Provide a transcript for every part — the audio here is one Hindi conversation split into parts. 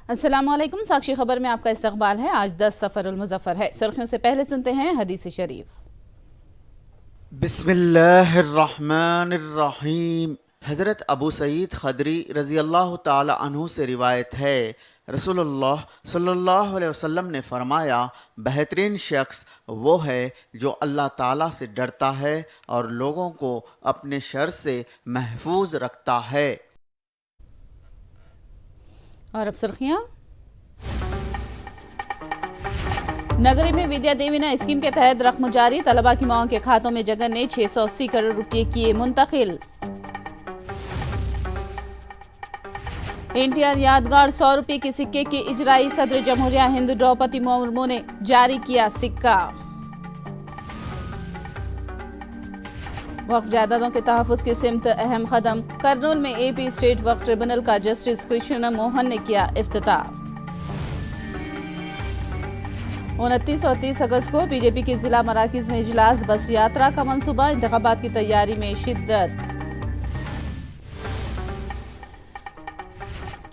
अस्सलामुअलैकुम। साक्षी खबर में आपका इस्तकबाल है। आज 10 सफरुल मुज़फ़्फ़र है। सुर्खियों से पहले सुनते हैं हदीस शरीफ। बिस्मिल्लाहिर्रहमानिर्रहीम। हज़रत अबू सईद खदरी रज़ी अल्लाह ताला अन्हु से रिवायत है, रसूलुल्लाह सल्लल्लाहु अलैहि वसल्लम ने फरमाया, बेहतरीन शख्स वो है जो अल्लाह ताला से डरता है और लोगों को अपने शर से महफूज रखता है। और अब सुर्खियाँ। नगरी में विद्या देवीना स्कीम के तहत रकम जारी, तलबा की माओं के खातों में जगन ने 680 करोड़ रुपए किए मुंतकिल। एनटीआर यादगार 100 रुपए के सिक्के की इजराई सदर जमहूरिया हिंद द्रौपदी मुर्मू ने जारी किया सिक्का। वक्फ जायदादों के तहफ़्फ़ुज़ की सिमत अहम कदम, करनूल में एपी स्टेट वक्फ ट्रिब्यूनल का जस्टिस कृष्ण मोहन ने किया इफ्तिताह। 29 और 30 अगस्त को बीजेपी के जिला मराकिज में इजलास, बस यात्रा का मंसूबा, इंतखाबात की तैयारी में शिद्दत।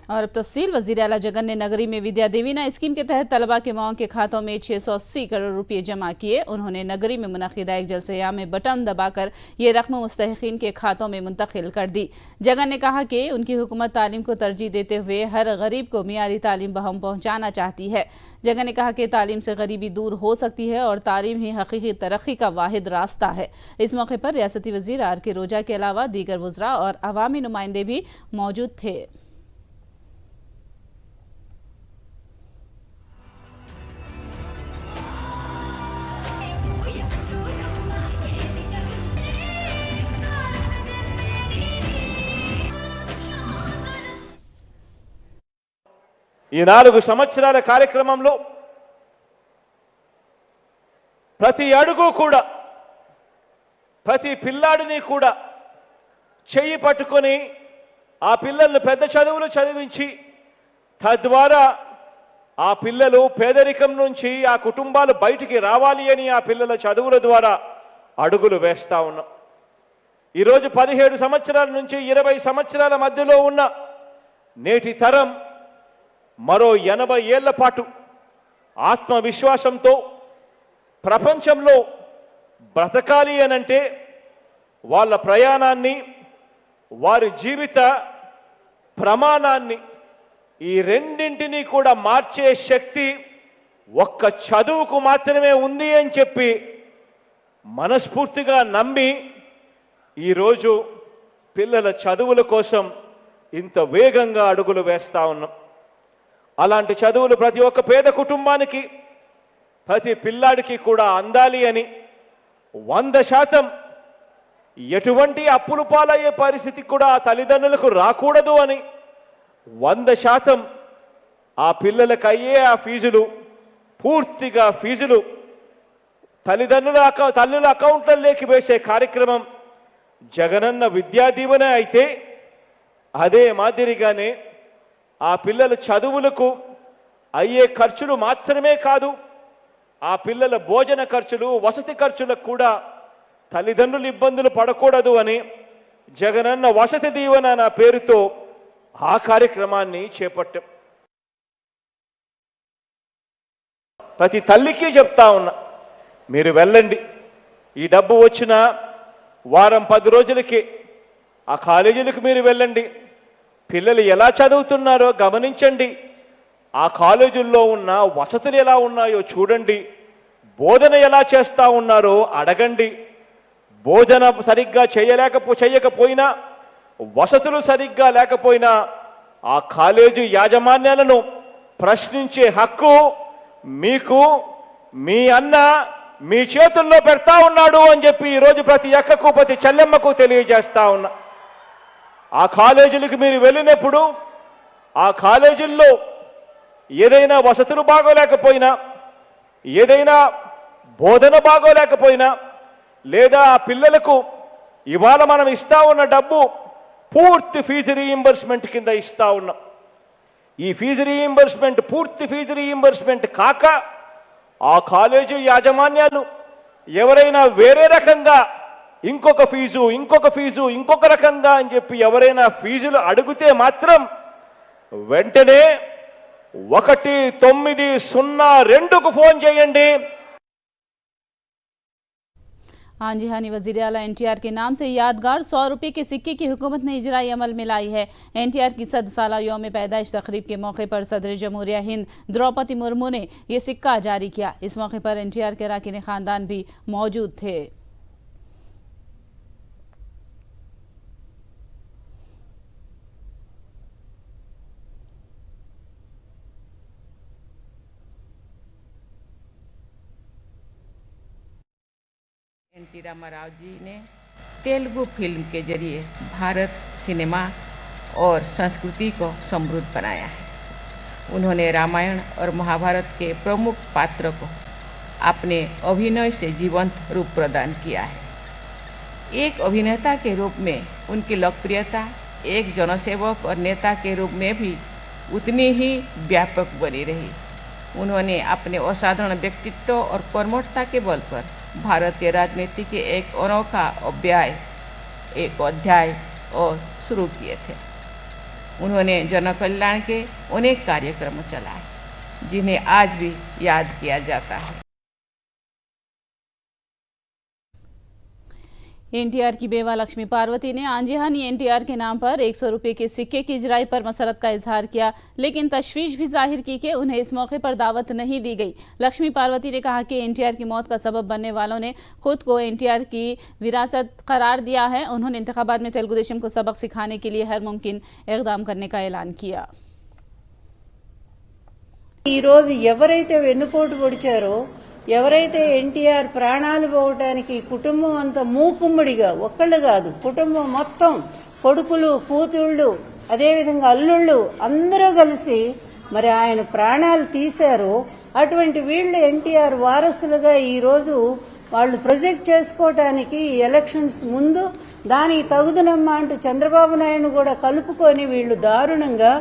और अब तफसील। वज़ीर आला जगन ने नगरी में विद्या देवीना स्कीम के तहत तलबा के माओं के खातों में 680 करोड़ रुपए जमा किए। उन्होंने नगरी में मुनक़िदा एक जलसेया में बटन दबाकर ये रकम मुस्तहिक़ीन के खातों में मुंतकिल कर दी। जगन ने कहा कि उनकी हुकूमत तालीम को तरजीह देते हुए हर गरीब को मियारी तालीम बहम पहुँचाना चाहती है। जगन ने कहा कि तालीम से गरीबी दूर हो सकती है और तालीम ही हकीकी तरक्की का वाहिद रास्ता है। इस मौके पर रियासती वज़ीर आर के रोजा के अलावा दीगर वज़रा और अवामी नुमाइंदे भी मौजूद थे। ఈ 4 సంవత్సరాల కార్యక్రమంలో ప్రతి అడుగు కూడా, ప్రతి పిల్లాడిని కూడా చెయ్యి పట్టుకొని ఆ పిల్లలను పెద్ద చదువులు చదివించి తద్వారా ఆ పిల్లలు పేదరికం నుంచి ఆ కుటుంబాలు బయటికి రావాలి అని ఆ పిల్లల చదువుల ద్వారా అడుగులు వేస్తా ఉన్నాం. ఈరోజు 17 సంవత్సరాల నుంచి 20 సంవత్సరాల మధ్యలో ఉన్న నేటి తరం మరో 80 ఏళ్ల పాటు ఆత్మవిశ్వాసంతో ప్రపంచంలో బ్రతకాలి అనంటే వాళ్ళ ప్రయాణాన్ని, వారి జీవిత ప్రమాణాన్ని, ఈ రెండింటినీ కూడా మార్చే శక్తి ఒక్క చదువుకు మాత్రమే ఉంది అని చెప్పి మనస్ఫూర్తిగా నమ్మి ఈరోజు పిల్లల చదువుల కోసం ఇంత వేగంగా అడుగులు వేస్తా ఉన్నాం. అలాంటి చదువులు ప్రతి ఒక్క పేద కుటుంబానికి, ప్రతి పిల్లాడికి కూడా అందాలి అని 100% ఎటువంటి అప్పులు పాలయ్యే పరిస్థితి కూడా ఆ తల్లిదండ్రులకు రాకూడదు అని 100% ఆ పిల్లలకు అయ్యే ఆ ఫీజులు, పూర్తిగా ఫీజులు తల్లుల అకౌంట్లలోకి వేసే కార్యక్రమం జగనన్న విద్యా దీవెన అయితే, అదే మాదిరిగానే ఆ పిల్లల చదువులకు అయ్యే ఖర్చులు మాత్రమే కాదు, ఆ పిల్లల భోజన ఖర్చులు, వసతి ఖర్చులకు కూడా తల్లిదండ్రులు ఇబ్బందులు పడకూడదు అని జగనన్న వసతి దీవెన నా పేరుతో ఆ కార్యక్రమాన్ని చేపట్టాం. ప్రతి తల్లికి చెప్తా ఉన్నా, మీరు వెళ్ళండి, ఈ డబ్బు వచ్చిన వారం 10 రోజులకి ఆ కాలేజీలకు మీరు వెళ్ళండి, పిల్లలు ఎలా చదువుతున్నారో గమనించండి, ఆ కాలేజీల్లో ఉన్న వసతులు ఎలా ఉన్నాయో చూడండి, బోధన ఎలా చేస్తా ఉన్నారో అడగండి. బోధన సరిగ్గా చేయకపోయినా, వసతులు సరిగ్గా లేకపోయినా ఆ కాలేజీ యాజమాన్యాలను ప్రశ్నించే హక్కు మీకు మీ అన్న మీ చేతుల్లో పెడతా ఉన్నాడు అని చెప్పి ఈరోజు ప్రతి అక్కకు, ప్రతి చెల్లెమ్మకు తెలియజేస్తా ఉన్నా. ఆ కాలేజీలకు మీరు వెళ్ళినప్పుడు ఆ కాలేజీల్లో ఏదైనా వసతులు బాగోలేకపోయినా, ఏదైనా బోధన బాగోలేకపోయినా, లేదా ఆ పిల్లలకు ఇవాళ మనం ఇస్తా ఉన్న డబ్బు పూర్తి ఫీజు రీయింబర్స్మెంట్ కింద ఇస్తా ఉన్నాం. ఈ ఫీజు రీయింబర్స్మెంట్, పూర్తి ఫీజు రీయింబర్స్మెంట్ కాక ఆ కాలేజీ యాజమాన్యాలు ఎవరైనా వేరే రకంగా ఇంకొక ఫీజు ఇంకొక రకంగా అని చెప్పి ఎవరైనా ఫీజులు అడిగితే మాత్రం వెంటనే 1902కు ఫోన్ చేయండి. हाँ जी, हानी वजीर आला NTR के नाम से यादगार 100 रुपये के सिक्के की हुकूमत ने इजराई अमल में लाई है। NTR की 100 साला यौम पैदाइश तकरीब के मौके पर सदर जमहूरिया हिंद द्रौपदी मुर्मू ने यह सिक्का जारी किया। इस मौके पर NTR के अरकान खानदान भी मौजूद थे। एनटी रामाराव जी ने तेलुगु फिल्म के जरिए भारत सिनेमा और संस्कृति को समृद्ध बनाया है। उन्होंने रामायण और महाभारत के प्रमुख पात्र को अपने अभिनय से जीवंत रूप प्रदान किया है। एक अभिनेता के रूप में उनकी लोकप्रियता एक जनसेवक और नेता के रूप में भी उतनी ही व्यापक बनी रही। उन्होंने अपने असाधारण व्यक्तित्व और कर्मठता के बल पर भारतीय राजनीति के एक अनोखा अध्याय और शुरू किए थे। उन्होंने जन कल्याण के अनेक कार्यक्रम चलाए जिन्हें आज भी याद किया जाता है। NTR की बेवा लक्ष्मी पार्वती ने आंजिहानी NTR के नाम पर 100 रुपये के सिक्के की इजराई पर मसरत का इजहार किया, लेकिन तशवीश भी जाहिर की कि उन्हें इस मौके पर दावत नहीं दी गई। लक्ष्मी पार्वती ने कहा कि NTR की मौत का सबब बनने वालों ने खुद को NTR की विरासत करार दिया है। उन्होंने इंतखाबात में तेलुगु देशम को सबक सिखाने के लिए हर मुमकिन इक़दाम करने का ऐलान किया। ఎవరైతే ఎన్టీఆర్ ప్రాణాలు పోవటానికి కుటుంబం అంతా మూకుమ్మడిగా ఒక్కళ్ళు కాదు కుటుంబం మొత్తం కొడుకులు కూతుళ్ళు అదేవిధంగా అల్లుళ్ళు అందరూ కలిసి మరి ఆయన ప్రాణాలు తీశారు. అటువంటి వీళ్ళు ఎన్టీఆర్ వారసులుగా ఈరోజు వాళ్ళు ప్రొజెక్ట్ చేసుకోవటానికి ఎలక్షన్స్ ముందు దానికి తగుదనమ్మా అంటూ చంద్రబాబు నాయుడు కూడా కలుపుకొని వీళ్ళు దారుణంగా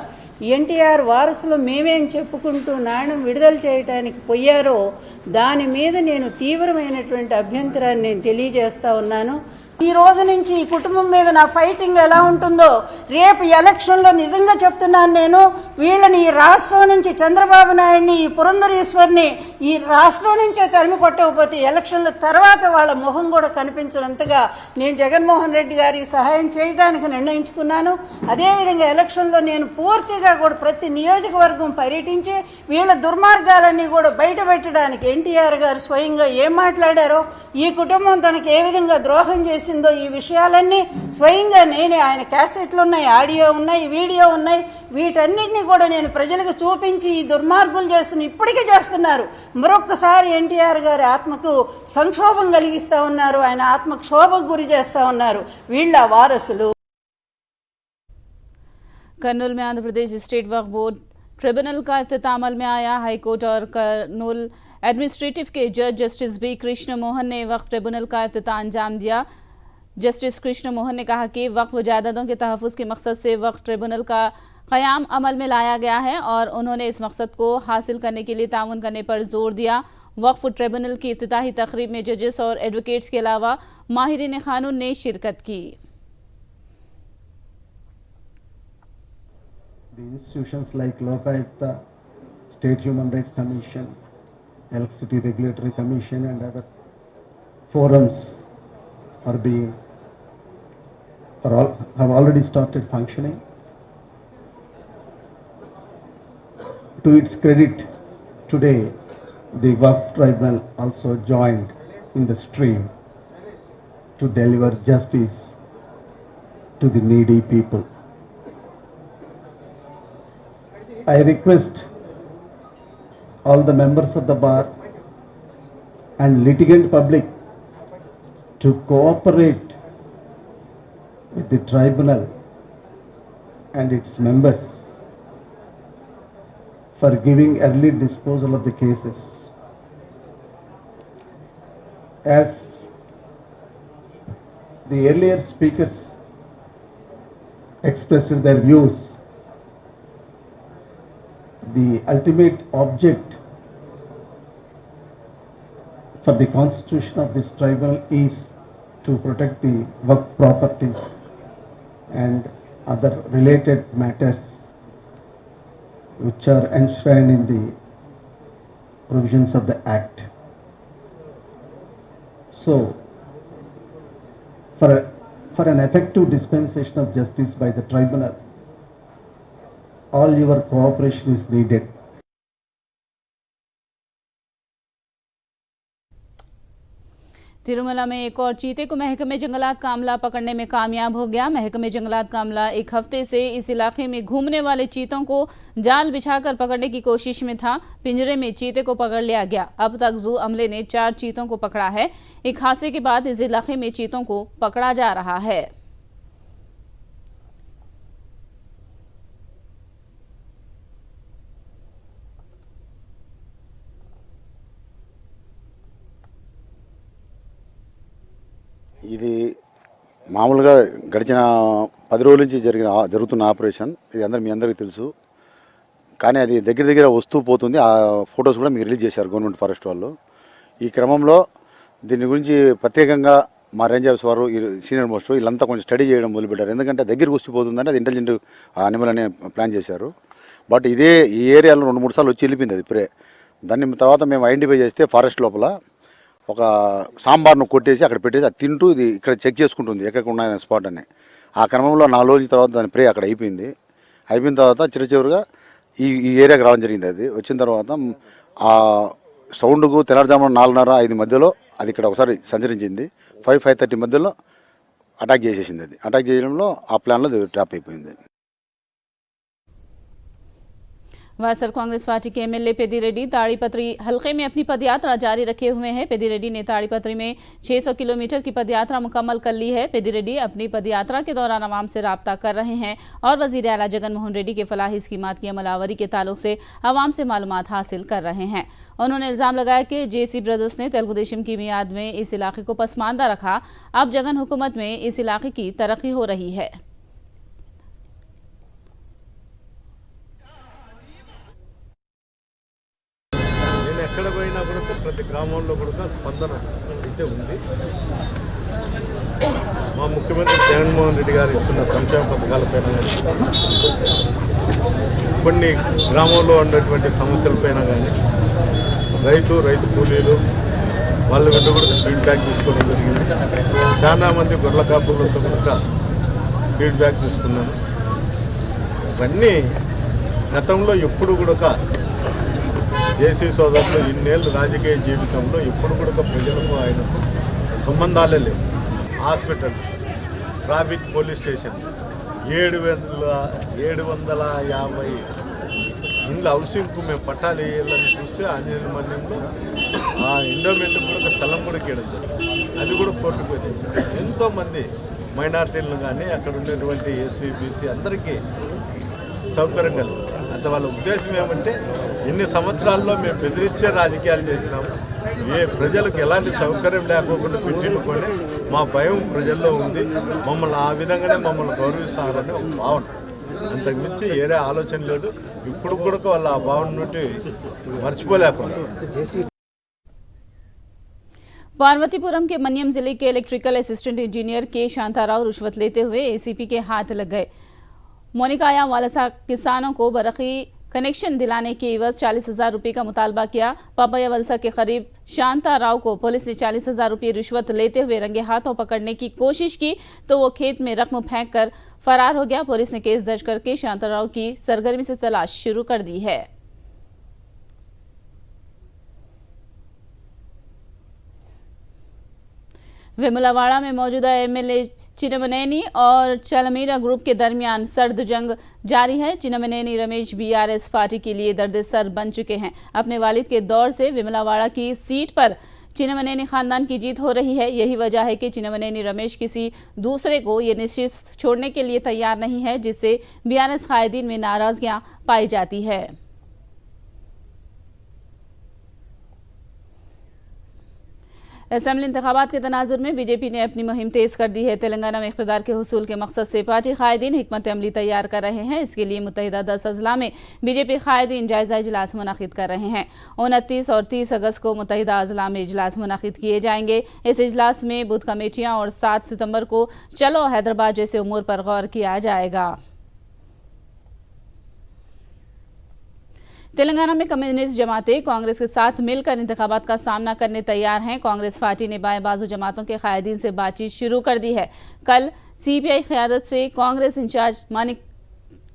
ఎన్టీఆర్ వారసులు మేమేం చెప్పుకుంటూ నాణ్యం విడుదల చేయడానికి పోయారో దాని మీద నేను తీవ్రమైనటువంటి అభ్యంతరాన్ని నేను తెలియజేస్తా ఉన్నాను. ఈ రోజు నుంచి ఈ కుటుంబం మీద నా ఫైటింగ్ ఎలా ఉంటుందో రేపు ఎలక్షన్లో నిజంగా చెప్తున్నాను. నేను వీళ్ళని ఈ రాష్ట్రం నుంచి చంద్రబాబు నాయుడిని ఈ పురంధరేశ్వర్ని ఈ రాష్ట్రం నుంచే తరిమి కొట్టకపోతే ఎలక్షన్ల తర్వాత వాళ్ళ మొహం కూడా కనిపించినంతగా నేను జగన్మోహన్ రెడ్డి గారికి సహాయం చేయడానికి నిర్ణయించుకున్నాను. అదేవిధంగా ఎలక్షన్లో నేను పూర్తిగా కూడా ప్రతి నియోజకవర్గం పర్యటించి వీళ్ళ దుర్మార్గాలన్నీ కూడా బయట పెట్టడానికి ఎన్టీఆర్ గారు స్వయంగా ఏం మాట్లాడారో ఈ కుటుంబం తనకు ఏ విధంగా ద్రోహం చేసిందో ఈ విషయాలన్నీ స్వయంగా నేనే ఆయన క్యాసెట్లు ఉన్నాయి, ఆడియో ఉన్నాయి, వీడియో ఉన్నాయి, వీటన్నిటిని కూడా నేను ప్రజలకు చూపించి ఈ దుర్మార్గులు చేస్తున్న ఇప్పటికీ చేస్తున్నారు. మరొక్కసారి ఎన్టీఆర్ గారి ఆత్మకు సంక్షోభం కలిగిస్తా ఉన్నారు, ఆయన ఆత్మక్షోభకు గురి చేస్తా ఉన్నారు వీళ్ళ వారసులు. कर्नूल में आंध्र प्रदेश स्टेट वक्फ बोर्ड ट्रिब्यूनल का इफ्तिताम अमल में आया। हाईकोर्ट और कर्नूल एडमिनिस्ट्रेटिव के जज जस्टिस बी कृष्ण मोहन ने वक्फ ट्रिब्यूनल का इफ्तिताम अंजाम दिया। जस्टिस कृष्ण मोहन ने कहा कि वक्फ जायदादों के तहफ़्फ़ुज़ के मकसद से वक्फ ट्रिब्यूनल का क़याम अमल में लाया गया है और उन्होंने इस मकसद को हासिल करने के लिए ताउन करने पर जोर दिया। वक्फ ट्रिब्यूनल की इफ्तिताही तकरीब में जजेस और एडवोकेट्स के अलावा माहिरीन क़ानून ने शिरकत की। The institutions like Lokayukta, State Human Rights Commission, Electricity Regulatory Commission and other forums have already started functioning. To its credit, today the Waqf Tribunal also joined in the stream to deliver justice to the needy people. I request all the members of the bar and litigant public to cooperate with the tribunal and its members for giving early disposal of the cases. As the earlier speakers expressed their views, the ultimate object for the constitution of this tribunal is to protect the Waqf properties and other related matters which are enshrined in the provisions of the Act. So, for an effective dispensation of justice by the tribunal, all your cooperation is needed. Tirumala में एक और चीते को महकमे जंगलात का अमला पकड़ने में कामयाब हो गया। महकमे जंगलात का अमला एक हफ्ते से इस इलाके में घूमने वाले चीतों को जाल बिछाकर पकड़ने की कोशिश में था। पिंजरे में चीते को पकड़ लिया गया। अब तक जू अमले ने 4 चीतों को पकड़ा है। एक हादसे के बाद इस इलाके में चीतों को पकड़ा जा रहा है। ఇది మామూలుగా గడిచిన 10 రోజుల నుంచి జరుగుతున్న ఆపరేషన్. ఇది మీ అందరికీ తెలుసు. కానీ అది దగ్గర వస్తూ పోతుంది. ఆ ఫొటోస్ కూడా మీకు రిలీజ్ చేశారు గవర్నమెంట్ ఫారెస్ట్ వాళ్ళు. ఈ క్రమంలో దీని గురించి ప్రత్యేకంగా మా రేంజ్ ఆఫీసర్ వారు సీనియర్ మోస్ట్ వీళ్ళంతా కొంచెం స్టడీ చేయడం మొదలుపెట్టారు. ఎందుకంటే దగ్గరికి వస్తుపోతుందంటే అది ఇంటెలిజెంట్ అనిమల్ అనే ప్లాన్ చేశారు. బట్ ఈ ఏరియాలో 2-3 సార్లు వచ్చి వెళ్ళిపోయింది అది ఇప్పుడే. దాన్ని తర్వాత మేము ఐడెంటిఫై చేస్తే ఫారెస్ట్ లోపల ఒక సాంబార్ను కొట్టేసి అక్కడ పెట్టేసి అది తింటూ ఇది ఇక్కడ చెక్ చేసుకుంటుంది ఎక్కడ ఉన్నాయనే స్పాట్ అని. ఆ క్రమంలో 4 రోజుల తర్వాత దాని ప్రే అక్కడ అయిపోయింది. అయిపోయిన తర్వాత చివరిగా ఈ ఏరియాకి రావడం జరిగింది. అది వచ్చిన తర్వాత ఆ సౌండ్కు తెల్లారుజామున 4:30-5 మధ్యలో అది ఇక్కడ ఒకసారి సంచరించింది. 5-5:30 మధ్యలో అటాక్ చేసేసింది. అది అటాక్ చేయడంలో ఆ ప్లాన్లో ట్రాప్ అయిపోయింది. वायएसआर कांग्रेस पार्टी के एमएलए पेदी रेड्डी ताड़ीपत्री हलके में अपनी पदयात्रा जारी रखे हुए हैं। पेदी रेड्डी ने ताड़ीपत्री में 600 किलोमीटर की पदयात्रा मुकम्मल कर ली है। पेदी रेड्डी अपनी पदयात्रा के दौरान आवाम से राब्ता कर रहे हैं और वजीर आला जगनमोहन रेड्डी के फलाही स्कीमात की अमलावरी के ताल्लुक से आवाम से मालूमात हासिल कर रहे हैं। उन्होंने इल्जाम लगाया कि जेसी ब्रदर्स ने तेलुगु देशम की मियाद में इस इलाके को पसमानदा रखा। अब जगन हुकूमत में इस इलाके की तरक्की हो रही है। ఎక్కడ పోయినా కూడా ప్రతి గ్రామంలో కూడా స్పందన అయితే ఉంది. మా ముఖ్యమంత్రి జగన్మోహన్ రెడ్డి గారు ఇస్తున్న సంక్షేమ పథకాలపైన కొన్ని గ్రామంలో ఉన్నటువంటి సమస్యలపైన కానీ రైతు కూలీలు వాళ్ళ వద్ద కూడా ఫీడ్బ్యాక్ తీసుకోవడం జరిగింది. చాలా మంది గొర్రెల కాపులతో కూడా ఫీడ్బ్యాక్ తీసుకున్నాను. ఇవన్నీ గతంలో ఎప్పుడు కూడా జేసీ సోదరులు ఇన్నేళ్ళు రాజకీయ జీవితంలో ఎప్పుడు కూడా ప్రజలకు ఆయనకు సంబంధాలే లేవు. హాస్పిటల్స్, ట్రాఫిక్ పోలీస్ స్టేషన్, 750 ఇండ్ల హౌసింగ్కు మేము పట్టాలు వేయాలని చూస్తే ఆంజనేయ మందిరంలో ఆ ఎండోమెంట్ కూడా స్థలం కూడా కేయడం జరిగింది. అది కూడా కోర్టుకు వచ్చింది. ఎంతోమంది మైనార్టీలను కానీ అక్కడ ఉండేటువంటి ఎస్సీ బీసీ అందరికీ సౌకర్యం కలుగుతుంది. అంటే వాళ్ళ ఉద్దేశం ఏమంటే ఎన్ని సంవత్సరాల్లో మేము బెదిరించే రాజకీయాలు చేసినాము, ప్రజలకు ఎలాంటి సౌకర్యం లేకోకుండా పెట్టిండుకొని మా భయం ప్రజల్లో ఉంది, మమ్మల్ని ఆ విధంగానే మమ్మల్ని గౌరవిస్తారని ఒక భావన. అంతకుమించి ఏరే ఆలోచన లేదు. ఇప్పుడు కూడా వాళ్ళ ఆ భావన నుండి మర్చిపోలేకుండా. पार्वतीपुरम के मनियम जिले के इलेक्ट्रिकल असिस्टेंट इंजीनियर के शांताराव रिश्वत लेते हुए एसीपी के हाथ लग गए। मोनिकाया वालसा किसानों को बरकी कनेक्शन दिलाने के एवज 40,000 रुपये का मुतालबा किया। पापया वलसा के करीब शांताराव को पुलिस ने 40,000 रुपये रिश्वत लेते हुए रंगे हाथों पकड़ने की कोशिश की तो वो खेत में रकम फेंक कर फरार हो गया। पुलिस ने केस दर्ज करके शांताराव की सरगर्मी से तलाश शुरू कर दी है। वेमुलावाड़ा में मौजूदा एमएलए चिन्नमनेनी और चलमीरा ग्रुप के दरमियान सर्द जंग जारी है। चिन्नमनेनी रमेश बीआरएस पार्टी के लिए दर्द-ए-सर बन चुके हैं। अपने वालिद के दौर से वेमुलावाड़ा की सीट पर चिन्नमनेनी खानदान की जीत हो रही है। यही वजह है कि चिन्नमनेनी रमेश किसी दूसरे को ये निश्चित छोड़ने के लिए तैयार नहीं है, जिससे बीआरएस कायदीन में नाराजगियां पाई जाती है। असेंबली इंतखाबात के तनाजुर में बीजेपी ने अपनी मुहिम तेज कर दी है। तेलंगाना में इख्तिदार के हुसूल के मकसद से पार्टी कायदीन हिकमत अमली तैयार कर रहे हैं। इसके लिए मुत्तहिदा 10 अजला में बीजेपी कायदीन जायजा इजलास मुनाकिद कर रहे हैं। 29 और 30 अगस्त को मुत्तहिदा अजला में इजलास मुनाकिद किए जाएंगे। इस इजलास में बूथ कमेटियां और 7 सितंबर को चलो हैदराबाद जैसे उमूर पर गौर किया जाएगा। तेलंगाना में कम्युनिस्ट जमातें कांग्रेस के साथ मिलकर इंतखाबात का सामना करने तैयार हैं। कांग्रेस पार्टी ने बाएं बाजू जमातों के कायदीन से बातचीत शुरू कर दी है। कल सीपीआई क़यादत से कांग्रेस इंचार्ज मानिक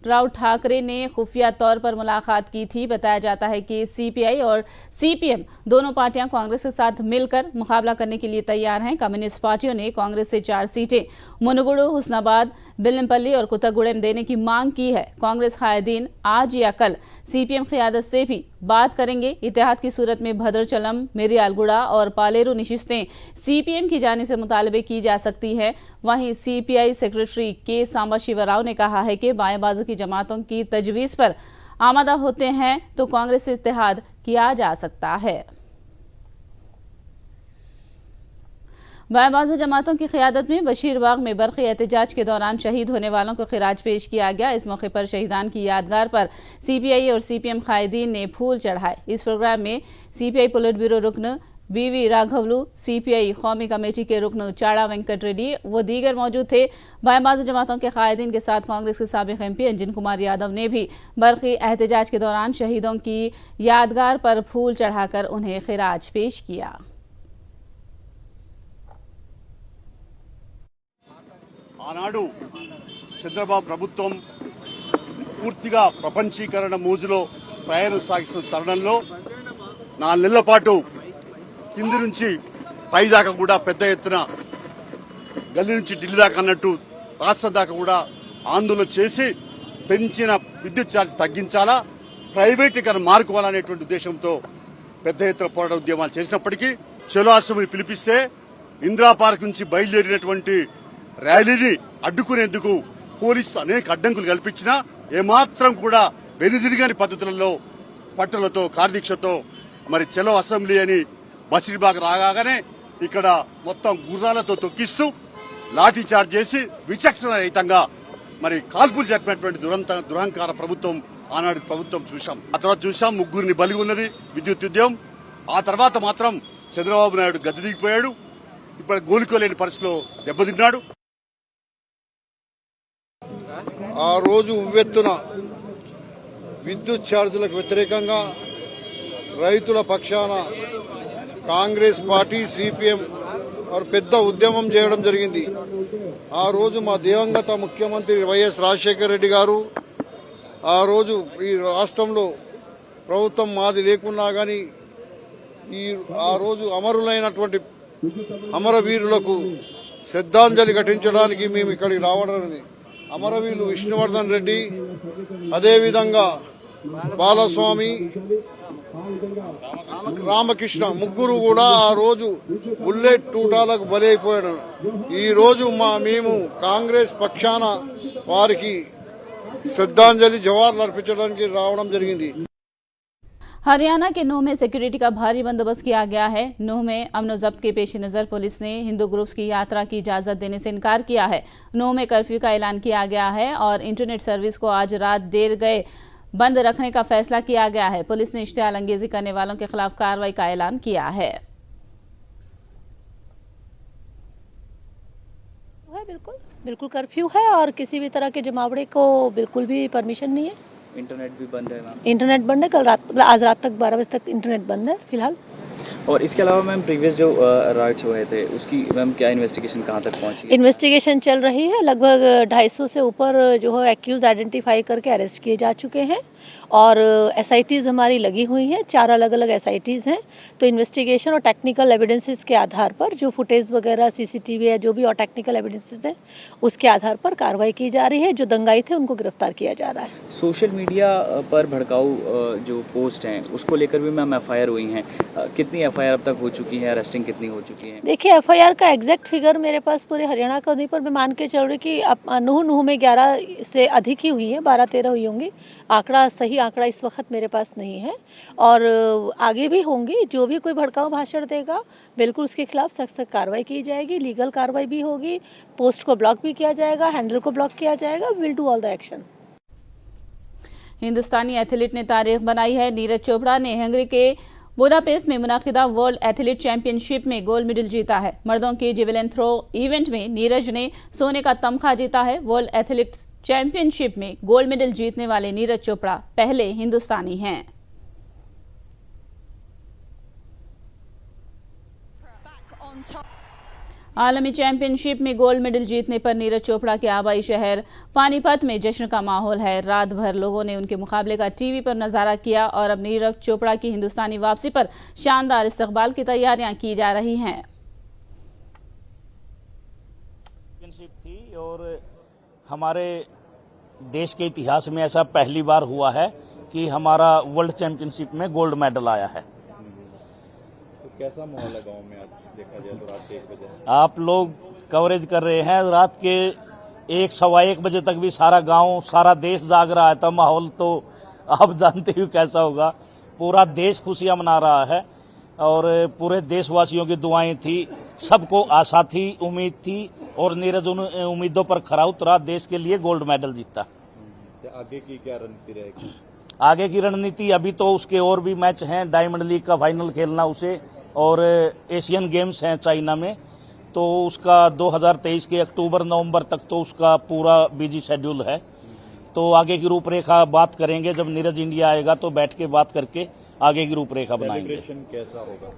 राव ठाकरे ने खुफिया तौर पर मुलाकात की थी। बताया जाता है कि सीपीआई और सीपीएम दोनों पार्टियां कांग्रेस के साथ मिलकर मुकाबला करने के लिए तैयार हैं। कम्युनिस्ट पार्टियों ने कांग्रेस से 4 सीटें मुनुगुडु, हुस्नाबाद, बिल्लमपल्ली और कुत्तागुडेम देने की मांग की है। कांग्रेस कायदीन आज या कल सीपीएम क़यादत से भी बात करेंगे। इत्तेहाद की सूरत में भद्रचलम, मिर्यालगुड़ा और पालेरू नशिस्तें सीपीएम की जानिब से मुतालबे की जा सकती हैं। वहीं सीपीआई सेक्रेटरी के सांबा शिवराव ने कहा है कि बाएं बाजू की जमातों की तजवीज़ पर आमादा होते हैं तो कांग्रेस से इत्तेहाद किया जा सकता है। बाएं बाजू जमातों की क़यादत में बशीरबाग में बरक़ी एहतजाज के दौरान शहीद होने वालों को खिराज पेश किया गया। इस मौके पर शहीदान की यादगार पर सीपीआई और सीपीएम कायदीन ने फूल चढ़ाए। इस प्रोग्राम में सीपीआई पोलिट ब्यूरो रुकन बीवी राघवलू, सीपीआई कौमी कमेटी के रुकन चाड़ा वेंकट रेड्डी व दीगर मौजूद थे। बाएं बाजू जमातों के कायदीन के साथ कांग्रेस के साबिक़ एमपी अंजन कुमार यादव ने भी बरक़ी एहतजाज के दौरान शहीदों की यादगार पर फूल चढ़ाकर उन्हें खिराज पेश किया। ఆనాడు చంద్రబాబు ప్రభుత్వం పూర్తిగా ప్రపంచీకరణ మోజులో ప్రయాణం సాగిస్తున్న తరుణంలో 4 నెలల పాటు కింది నుంచి పై దాకా కూడా పెద్ద ఎత్తున గల్లీ నుంచి ఢిల్లీ దాకా అన్నట్టు రాష్ట్రం దాకా కూడా ఆందోళన చేసి పెంచిన విద్యుత్ ఛార్జ్ తగ్గించాలా, ప్రైవేటీకరణ మార్చుకోవాలనేటువంటి ఉద్దేశంతో పెద్ద ఎత్తున పోరాట ఉద్యమాలు చేసినప్పటికీ చలో అసెంబ్లీ పిలిపిస్తే ఇందిరా పార్క్ నుంచి బయలుదేరినటువంటి ర్యాలీని అడ్డుకునేందుకు పోలీసులు అనేక అడ్డంకులు కల్పించినా ఏమాత్రం కూడా వెనుదిరిగని పద్ధతులలో పట్టులతో కార్యదీక్షతో మరి చలో అసెంబ్లీ అని బషీర్బాగ్ రాగానే ఇక్కడ మొత్తం గుర్రాలతో తొక్కిస్తూ లాఠీ చార్జ్ చేసి విచక్షణ రహితంగా మరి కాల్పులు జరిపినటువంటి దురహంకార ప్రభుత్వం ఆనాడు ప్రభుత్వం చూశాం. ఆ తర్వాత చూశాం 3 బలి ఉన్నది విద్యుత్ ఉద్యమం. ఆ తర్వాత మాత్రం చంద్రబాబు నాయుడు గద్దె దిగిపోయాడు. ఇప్పుడు గోలుకోలేని పరిస్థితిలో దెబ్బతిన్నాడు. ఆ రోజు ఉవ్వెత్తున విద్యుత్ ఛార్జీలకు వ్యతిరేకంగా రైతుల పక్షాన కాంగ్రెస్ పార్టీ సిపిఎం వారు పెద్ద ఉద్యమం చేయడం జరిగింది. ఆ రోజు మా దివంగత ముఖ్యమంత్రి వైఎస్ రాజశేఖర రెడ్డి గారు ఆ రోజు ఈ రాష్ట్రంలో ప్రభుత్వం మాది లేకున్నా గాని ఆ రోజు అమరులైనటువంటి అమరవీరులకు శ్రద్ధాంజలి ఘటించడానికి మేము ఇక్కడికి రావడం. అమరవీరులు విష్ణువర్ధన్ రెడ్డి, అదేవిధంగా బాలస్వామి, రామకృష్ణ ముగ్గురు కూడా ఆ రోజు బుల్లెట్ తూటాలకు బలైపోయాడు. ఈ రోజు మేము కాంగ్రెస్ పక్షాన వారికి శ్రద్ధాంజలి జవార్లు అర్పించడానికి రావడం జరిగింది. हरियाणा के नूह में सिक्योरिटी का भारी बंदोबस्त किया गया है। नूह में अमन जब्त के पेश नज़र पुलिस ने हिंदू ग्रुप्स की यात्रा की इजाज़त देने से इनकार किया है। नूह में कर्फ्यू का ऐलान किया गया है और इंटरनेट सर्विस को आज रात देर गए बंद रखने का फैसला किया गया है। पुलिस ने इश्तियाल अंगेजी करने वालों के खिलाफ कार्रवाई का ऐलान किया है। बिल्कुल कर्फ्यू है और किसी भी तरह के जमावड़े को बिल्कुल भी परमिशन नहीं है। इंटरनेट भी बंद है मैम? इंटरनेट बंद है, आज रात तक 12 बजे तक इंटरनेट बंद है फिलहाल। और इसके अलावा मैम प्रीवियस जो राइट्स हुए थे उसकी मैम क्या इन्वेस्टिगेशन कहाँ तक पहुंची? इन्वेस्टिगेशन चल रही है। लगभग 250 से ऊपर जो है एक्यूज आइडेंटिफाई करके अरेस्ट किए जा चुके हैं और एसआईटीज हमारी लगी हुई हैं। 4 अलग अलग एसआईटीज हैं। तो इन्वेस्टिगेशन और टेक्निकल एविडेंसेस के आधार पर जो फुटेज वगैरह सीसीटीवी है जो भी और टेक्निकल एविडेंसेस है उसके आधार पर कार्रवाई की जा रही है। जो दंगाई थे उनको गिरफ्तार किया जा रहा है। सोशल मीडिया पर भड़काऊ जो पोस्ट हैं उसको लेकर भी मैम एफआईआर हुई हैं। कितनी एफआईआर अब तक हो चुकी है, अरेस्टिंग कितनी हो चुकी है? देखिए एफआईआर का एग्जैक्ट फिगर मेरे पास पूरे हरियाणा का नहीं, पर मैं मान के चल रही कि नूह में 11 से अधिक ही हुई है, 12-13 हुई होंगी। सही आंकड़ा इस वक्त मेरे पास नहीं है और आगे भी होंगी। जो भी कोई भड़काऊ भाषण देगा बिल्कुल उसके खिलाफ सख्त कार्रवाई की जाएगी, लीगल कार्रवाई भी होगी, पोस्ट को ब्लॉक भी किया जाएगा, हैंडल को ब्लॉक किया जाएगा। Will do all the action. Hindustani athlete ने तारीख बनाई है। नीरज चोपड़ा ने हंगरी के बुदापेस्ट में मुनाकिदा वर्ल्ड एथलीट चैंपियनशिप में गोल्ड मेडल जीता है। मर्दों के जेवलिन थ्रो इवेंट में नीरज ने सोने का तमगा जीता है। वर्ल्ड एथलीट चैंपियनशिप में गोल्ड मेडल जीतने वाले नीरज चोपड़ा पहले हिंदुस्तानी हैं। आलमी चैंपियनशिप में गोल्ड मेडल जीतने पर नीरज चोपड़ा के आबाई शहर पानीपत में जश्न का माहौल है। रात भर लोगों ने उनके मुकाबले का टीवी पर नजारा किया और अब नीरज चोपड़ा की हिंदुस्तानी वापसी पर शानदार इस्तकबाल की तैयारियां की जा रही हैं। चैंपियनशिप थी और हमारे देश के इतिहास में ऐसा पहली बार हुआ है कि हमारा वर्ल्ड चैंपियनशिप में गोल्ड मेडल आया है। तो कैसा माहौल है गांव में आज देखा जाए तो रात के 1 बजे? आप लोग कवरेज कर रहे हैं, रात के 1 सवा 1 बजे तक भी सारा गांव सारा देश जाग रहा है, तो माहौल तो आप जानते ही कैसा होगा। पूरा देश खुशियां मना रहा है और पूरे देशवासियों की दुआएं थी, सबको आशा थी, उम्मीद थी और नीरज उन उम्मीदों पर खरा उतरा, देश के लिए गोल्ड मेडल जीता। आगे की क्या रणनीति रहेगी? आगे की रणनीति अभी तो उसके और भी मैच हैं, डायमंड लीग का फाइनल खेलना उसे, और एशियन गेम्स हैं चाइना में, तो उसका 2023 के अक्टूबर नवंबर तक तो उसका पूरा बिजी शेड्यूल है। तो आगे की रूपरेखा बात करेंगे, जब नीरज इंडिया आएगा तो बैठ के बात करके आगे की रूपरेखा बनाएंगे। कैसा होगा?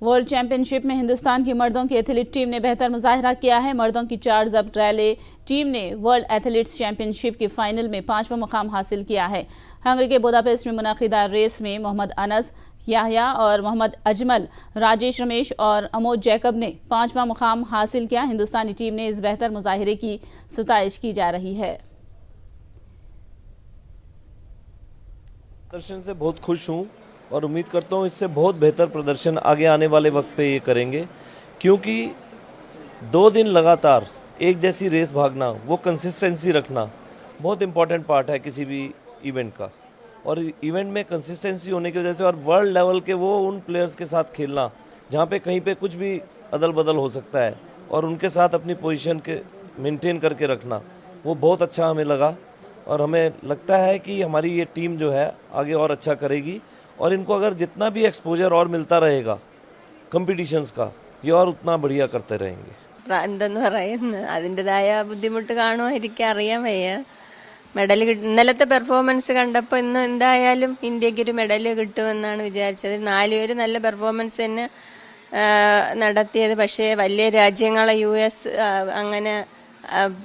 वर्ल्ड चैंपियनशिप में हिंदुस्तान की मर्दों की एथलीट टीम ने बेहतर मुजाहिरा किया है। मर्दों की 4 ज़ब्त रैले टीम ने वर्ल्ड एथलीट्स चैंपियनशिप के फाइनल में 5वां मुकाम हासिल किया है। हंगरी के बुदापेस्ट में मुनाकिदा रेस में मोहम्मद अनस, याह्या और मोहम्मद अजमल, राजेश रमेश और अमोद जैकब ने 5वां मुकाम हासिल किया। हिंदुस्तानी टीम ने इस बेहतर मुजाहिरे की सताइश की जा रही है। प्रदर्शन से बहुत खुश हूँ और उम्मीद करता हूँ इससे बहुत बेहतर प्रदर्शन आगे आने वाले वक्त पे ये करेंगे, क्योंकि 2 दिन लगातार एक जैसी रेस भागना, वो कंसिस्टेंसी रखना बहुत इंपॉर्टेंट पार्ट है किसी भी इवेंट का। और इवेंट में कंसिस्टेंसी होने की वजह से और वर्ल्ड लेवल के वो उन प्लेयर्स के साथ खेलना जहाँ पे कहीं पे कुछ भी अदल बदल हो सकता है और उनके साथ अपनी पोजीशन के मेंटेन करके रखना, वो बहुत अच्छा हमें लगा। और हमें लगता है कि हमारी ये टीम जो है आगे और अच्छा करेगी और इनको अगर जितना भी एक्सपोजर और मिलता रहेगा कॉम्पिटिशन्स का, ये और उतना बढ़िया करते रहेंगे। എന്തെന്ന് പറയുന്നു അതിൻ്റെതായ ബുദ്ധിമുട്ട് കാണുമായിരിക്കും, അറിയാൻ വയ്യ. മെഡൽ ഇന്നലത്തെ പെർഫോമൻസ് കണ്ടപ്പോൾ ഇന്ന് എന്തായാലും ഇന്ത്യക്ക് ഒരു മെഡൽ കിട്ടുമെന്നാണ് വിചാരിച്ചത്. 4 പേര് നല്ല പെർഫോമൻസ് തന്നെ നടത്തിയത്. പക്ഷേ വലിയ രാജ്യങ്ങളെ US അങ്ങനെ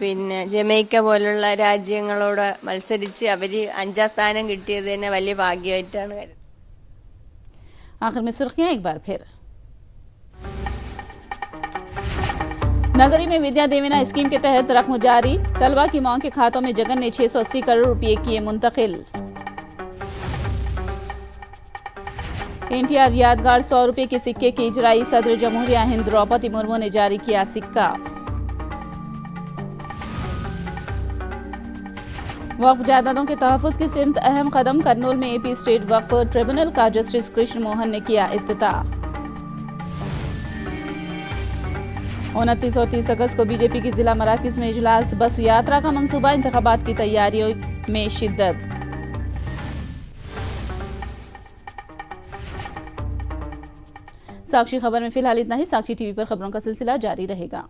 പിന്നെ ജമൈക്ക പോലുള്ള രാജ്യങ്ങളോട് മത്സരിച്ച് അവർ 5ാം സ്ഥാനം കിട്ടിയത് തന്നെ വലിയ ഭാഗ്യമായിട്ടാണ് കരുതുന്നത്. आखिर में सुर्खियां एक बार फिर। नगरी में विद्या देवीना स्कीम के तहत रकम जारी, तलबा की मांग के खातों में जगन ने 680 करोड़ रुपए किए मुंतकिल। NTR यादगार 100 रुपए के सिक्के की इजराई, सदर जमहूरिया हिंद द्रौपदी मुर्मू ने जारी किया सिक्का। वक्फ जायदादों के तहफ़्फ़ुज़ की सिमत अहम कदम, करनूल में AP स्टेट वक्फ ट्रिब्यूनल का जस्टिस कृष्ण मोहन ने किया इफ्तिताह। 29 और 30 अगस्त को बीजेपी की जिला मराकिज में इजलास, बस यात्रा का मंसूबा, इंतखाबात की तैयारियों में शिद्दत। साक्षी खबर में फिलहाल इतना ही। साक्षी टीवी पर खबरों का सिलसिला जारी रहेगा।